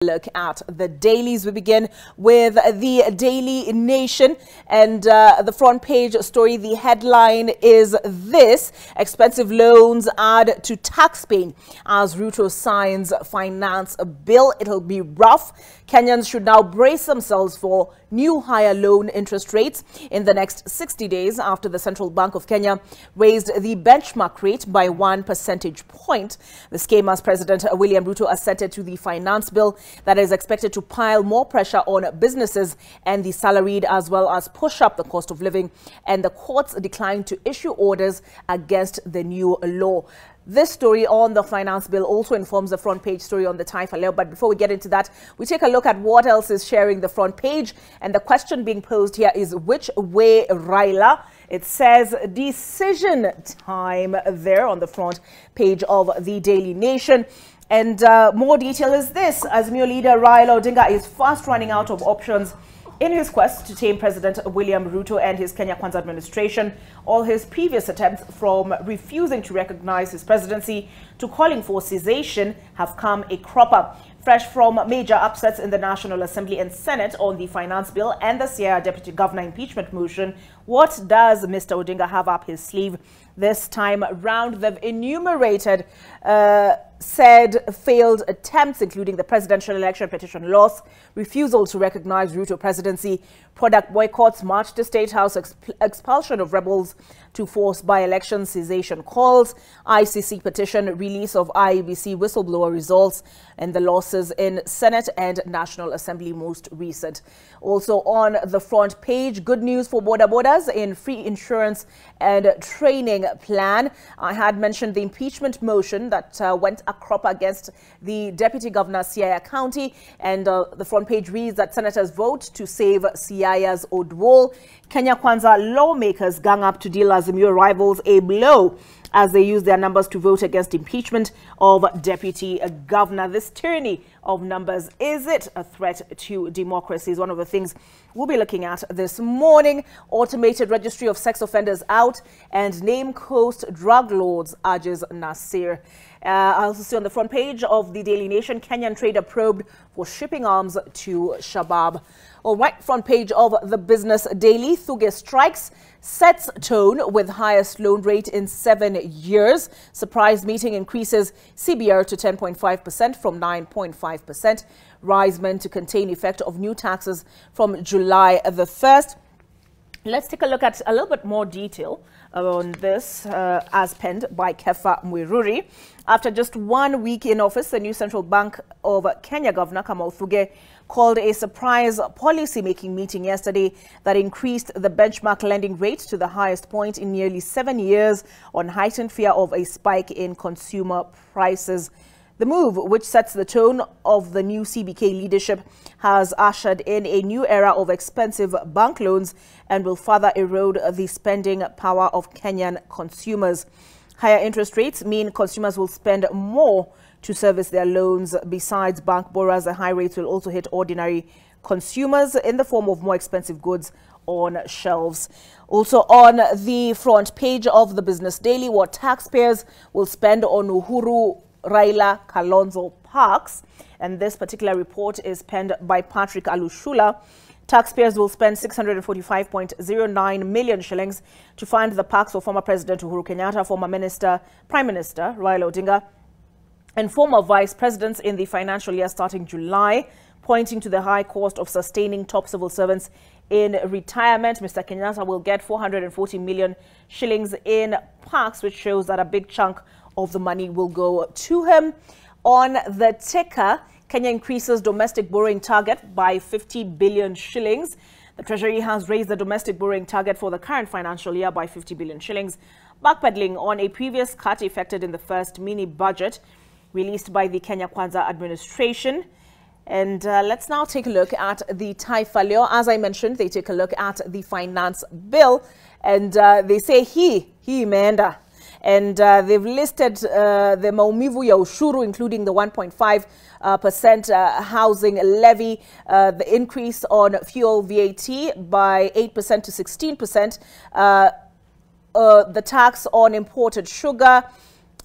Look at the dailies. We begin with the Daily Nation, and the front page story. The headline is this: expensive loans add to tax pain as Ruto signs finance bill. It'll be rough. Kenyans should now brace themselves for new higher loan interest rates in the next 60 days after the Central Bank of Kenya raised the benchmark rate by 1 percentage point. The scheme, as President William Ruto assented to the finance bill, that is expected to pile more pressure on businesses and the salaried, as well as push up the cost of living, and the courts declined to issue orders against the new law. This story on the finance bill also informs the front page story on the Taifa Leo. But before we get into that, we take a look at what else is sharing the front page. And the question being posed here is, which way Raila? It says decision time there on the front page of the Daily Nation. And more detail is this: Azimio leader Raila Odinga is fast running out of options in his quest to tame President William Ruto and his Kenya Kwanza administration. All his previous attempts, from refusing to recognize his presidency to calling for cessation, have come a cropper. Fresh from major upsets in the National Assembly and Senate on the finance bill and the Siaya deputy governor impeachment motion, what does Mr. Odinga have up his sleeve this time round? They've enumerated said failed attempts, including the presidential election petition loss, refusal to recognize Ruto presidency, product boycotts, march to State House, expulsion of rebels to force by-election, cessation calls, ICC petition, release of IEBC whistleblower results, and the losses in Senate and National Assembly most recent. Also on the front page, good news for borders in free insurance and training plan. I had mentioned the impeachment motion that went a crop against the deputy governor Siaya County, and the front page reads that senators vote to save Siaya's old wall. Kenya Kwanza lawmakers gang up to deal Azimio rivals a blow as they use their numbers to vote against impeachment of deputy governor. This tyranny of numbers, is it a threat to democracy, is one of the things we'll be looking at this morning. Automated registry of sex offenders out, and name coast drug lords, urges Nasir. I also see on the front page of the Daily Nation, Kenyan trader probed for shipping arms to Shabab. All right, front page of the Business Daily, Thuge strikes, sets tone with highest loan rate in 7 years. Surprise meeting increases CBR to 10.5% from 9.5%. Rise meant to contain effect of new taxes from July the 1st. Let's take a look at a little bit more detail on this, as penned by Kefa Mwiruri. After just 1 week in office, the new Central Bank of Kenya Governor Kamau Thuge called a surprise policy-making meeting yesterday that increased the benchmark lending rate to the highest point in nearly 7 years on heightened fear of a spike in consumer prices. The move, which sets the tone of the new CBK leadership, has ushered in a new era of expensive bank loans and will further erode the spending power of Kenyan consumers. Higher interest rates mean consumers will spend more to service their loans. Besides bank borrowers, the high rates will also hit ordinary consumers in the form of more expensive goods on shelves. Also on the front page of the Business Daily, what taxpayers will spend on Uhuru Raila Kalonzo parks, and this particular report is penned by Patrick Alushula. Taxpayers will spend 645.09 million shillings to fund the parks for former President Uhuru Kenyatta, former Prime Minister Raila Odinga, and former vice presidents in the financial year starting July, pointing to the high cost of sustaining top civil servants in retirement. Mr. Kenyatta will get 440 million shillings in parks, which shows that a big chunk of the money will go to him. On the ticker, Kenya increases domestic borrowing target by 50 billion shillings. The Treasury has raised the domestic borrowing target for the current financial year by 50 billion shillings, backpedaling on a previous cut effected in the first mini budget released by the Kenya Kwanza administration. And let's now take a look at the Taifa Leo. As I mentioned, they take a look at the finance bill, and they say he imeenda. And they've listed the maumivu ya ushuru, including the 1.5% housing levy, the increase on fuel VAT by 8% to 16%, the tax on imported sugar,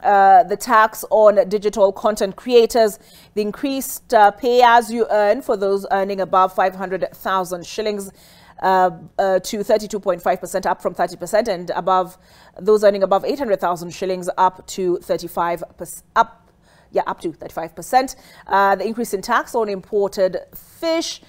the tax on digital content creators, the increased pay as you earn for those earning above 500,000 shillings to 32.5%, up from 30%, and above those earning above 800,000 shillings up to 35%, up to 35%. The increase in tax on imported fish.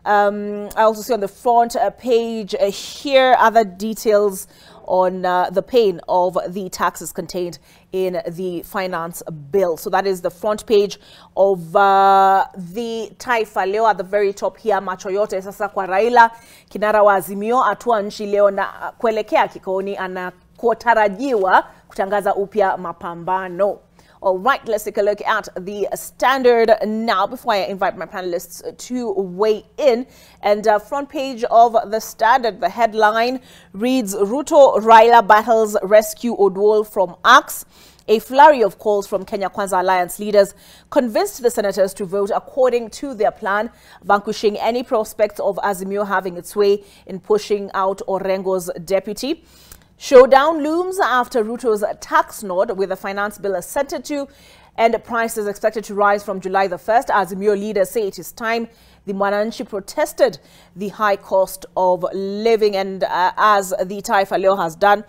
I also see on the front page here other details on the paying of the taxes contained in the finance bill. So that is the front page of the Taifa Leo. At the very top here, macho yote sasa kwa Raila, kinara wa Azimio atua nchi leo na kuelekea kikoni anakotarajiwa kutangaza upya mapambano. All right, let's take a look at the Standard now before I invite my panelists to weigh in. And front page of the Standard, the headline reads, Ruto, Raila battles rescue Odwol from axe. A flurry of calls from Kenya Kwanza Alliance leaders convinced the senators to vote according to their plan, vanquishing any prospects of Azimio having its way in pushing out Orengo's deputy. Showdown looms after Ruto's tax nod, with the finance bill assented to, and prices expected to rise from July the 1st. Azimio leaders say it is time the Mwananchi protested the high cost of living, and as the Taifa Leo has done,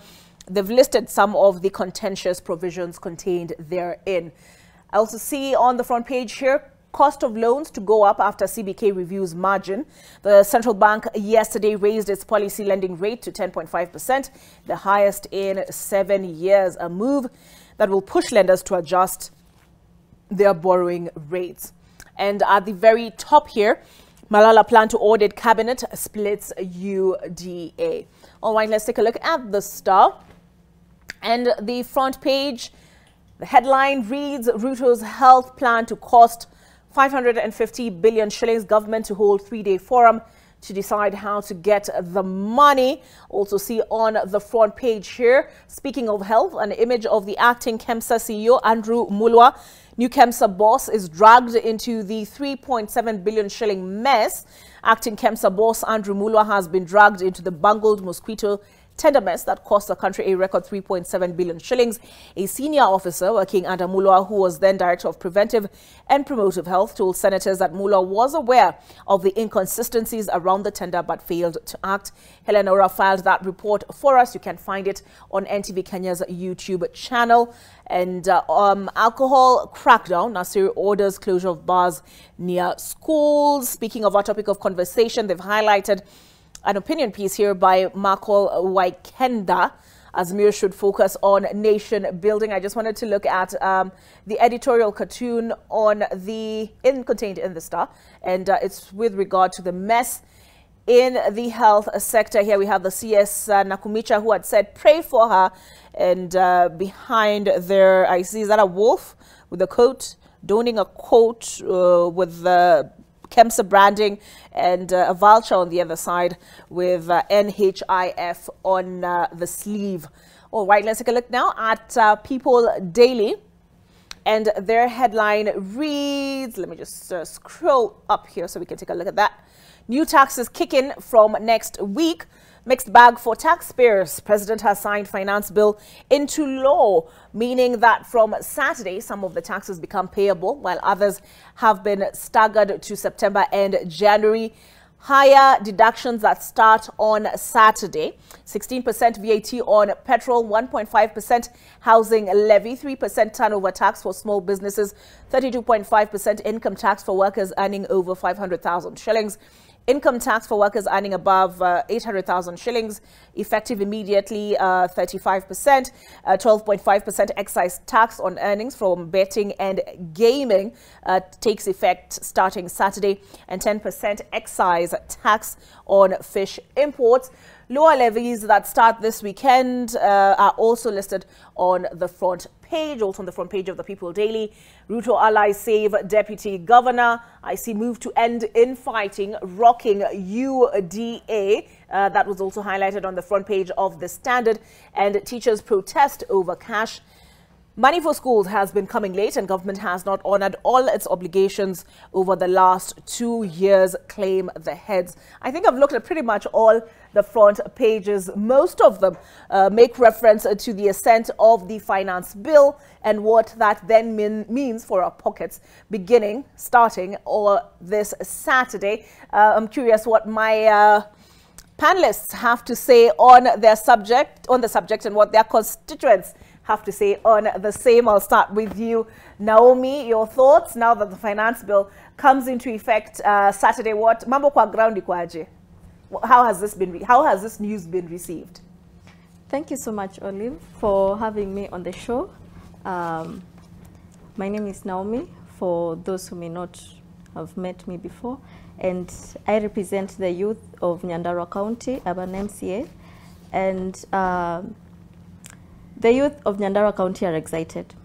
they've listed some of the contentious provisions contained therein. I also see on the front page here, cost of loans to go up after CBK reviews margin. The central bank yesterday raised its policy lending rate to 10.5%, the highest in 7 years, a move that will push lenders to adjust their borrowing rates. And at the very top here, Malala plan to audit cabinet splits UDA. All right, let's take a look at the Star. And the front page, the headline reads, Ruto's health plan to cost 550 billion shillings, government to hold 3-day forum to decide how to get the money. Also see on the front page here, speaking of health, an image of the acting KEMSA CEO, Andrew Mulwa. New KEMSA boss is dragged into the 3.7 billion shilling mess. Acting KEMSA boss Andrew Mulwa has been dragged into the bungled mosquito tender mess that cost the country a record 3.7 billion shillings. A senior officer working under Mulwa, who was then Director of Preventive and Promotive Health, told senators that Mulwa was aware of the inconsistencies around the tender but failed to act. Helen Ora filed that report for us. You can find it on NTV Kenya's YouTube channel. And alcohol crackdown. Nasir orders closure of bars near schools. Speaking of our topic of conversation, they've highlighted an opinion piece here by Michael Waikenda. Azimio should focus on nation building. I just wanted to look at the editorial cartoon on contained in the Star, and it's with regard to the mess in the health sector. Here we have the CS Nakumicha, who had said pray for her, and behind there I see, is that a wolf with a coat, donning a coat with the KEMSA branding, and a vulture on the other side with NHIF on the sleeve. All right, let's take a look now at People Daily. And their headline reads, let me just scroll up here so we can take a look at that. New taxes kick in from next week. Mixed bag for taxpayers. President has signed finance bill into law, meaning that from Saturday, some of the taxes become payable, while others have been staggered to September and January. Higher deductions that start on Saturday: 16% VAT on petrol, 1.5% housing levy, 3% turnover tax for small businesses, 32.5% income tax for workers earning over 500,000 shillings. Income tax for workers earning above 800,000 shillings, effective immediately, 35%, 12.5% excise tax on earnings from betting and gaming takes effect starting Saturday, and 10% excise tax on fish imports. Lower levies that start this weekend are also listed on the front page, also on the front page of the People Daily. Ruto allies save deputy governor. I see move to end infighting rocking UDA. That was also highlighted on the front page of the Standard. And teachers protest over cash. Money for schools has been coming late and government has not honored all its obligations over the last 2 years, claim the heads. I think I've looked at pretty much all the front pages. Most of them make reference to the assent of the finance bill and what that then means for our pockets starting this Saturday. I'm curious what my panelists have to say on the subject and what their constituents have to say on the same. I'll start with you, Naomi. Your thoughts now that the finance bill comes into effect Saturday? What mambo kwa ground ikwaje? How has this news been received? Thank you so much, Olive, for having me on the show. My name is Naomi, for those who may not have met me before, and I represent the youth of Nyandarua County, Urban MCA, and the youth of Nyandarua County are excited.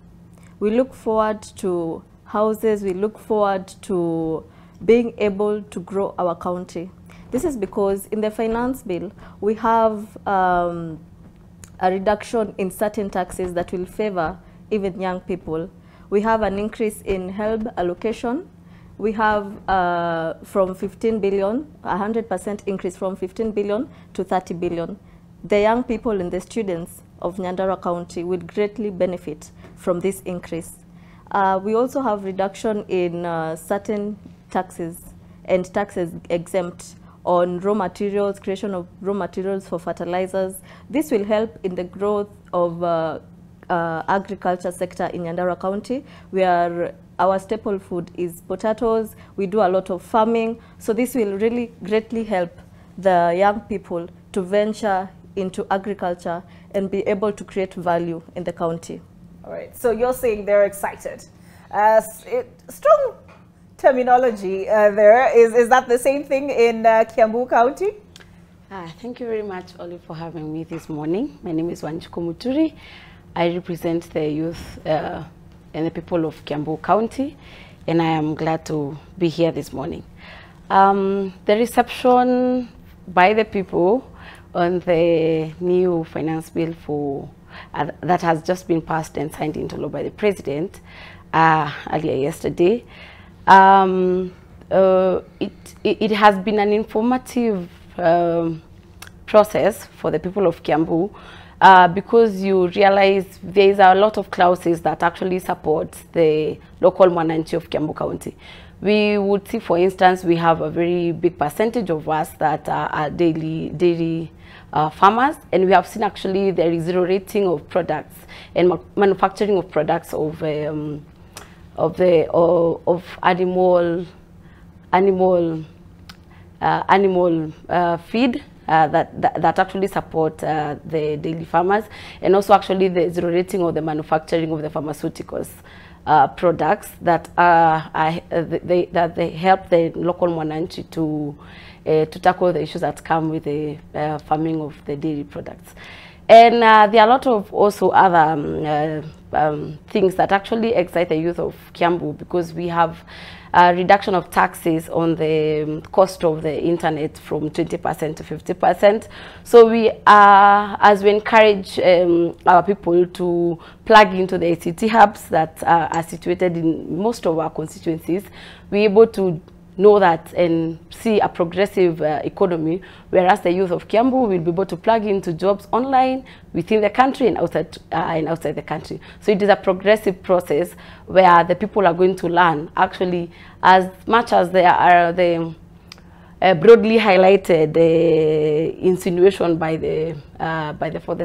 We look forward to houses, we look forward to being able to grow our county. This is because in the finance bill, we have a reduction in certain taxes that will favor even young people. We have an increase in HELB allocation. We have from 15 billion, 100% increase from 15 billion to 30 billion. The young people and the students of Nyandarua County will greatly benefit from this increase. We also have reduction in certain taxes and taxes exempt on raw materials, creation of raw materials for fertilizers. This will help in the growth of agriculture sector in Nyandarua County, where our staple food is potatoes. We do a lot of farming. So this will really greatly help the young people to venture into agriculture and be able to create value in the county. All right, so you're saying they're excited. Strong terminology there. Is that the same thing in Kiambu County? Thank you very much, Oli, for having me this morning. My name is Wanjuko Muturi. I represent the youth and the people of Kiambu County, and I am glad to be here this morning. The reception by the people on the new finance bill that has just been passed and signed into law by the president earlier yesterday. It has been an informative process for the people of Kiambu because you realize there is a lot of clauses that actually support the local mwananchi of Kiambu County. We would see, for instance, we have a very big percentage of us that are dairy farmers, and we have seen actually there is zero rating of products and manufacturing of products of animal feed that actually support the daily farmers, and also actually the zero rating of the manufacturing of the pharmaceuticals products that they help the local mwananchi to tackle the issues that come with the farming of the dairy products. And there are a lot of also other things that actually excite the youth of Kiambu, because we have a reduction of taxes on the cost of the internet from 20% to 50%. So we are, as we encourage our people to plug into the ICT hubs that are situated in most of our constituencies, we're able to know that and see a progressive economy, whereas the youth of Kiambu will be able to plug into jobs online within the country and outside the country. So it is a progressive process where the people are going to learn actually as much as there are the broadly highlighted insinuation by the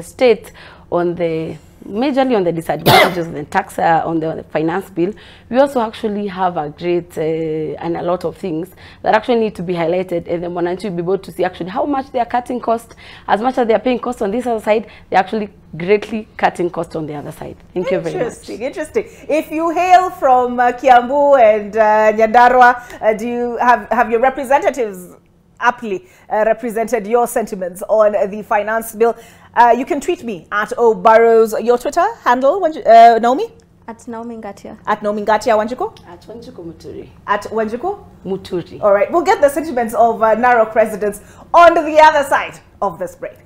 state on the majorly on the disadvantages of the tax on the finance bill. We also actually have a great and a lot of things that actually need to be highlighted, and the mwananchi will be able to see actually how much they are cutting cost. As much as they are paying cost on this other side, they're actually greatly cutting cost on the other side. Thank you very much. Interesting. If you hail from Kiambu and Nyandarua, do you have your representatives aptly represented your sentiments on the finance bill? You can tweet me at Obarrows. Your Twitter handle, Naomi? At Naomi Ngatia. At Naomi Ngatia. Wanjuko? At Wanjuko Muturi. At Wanjuko? Muturi. All right. We'll get the sentiments of Narok residents on the other side of this break.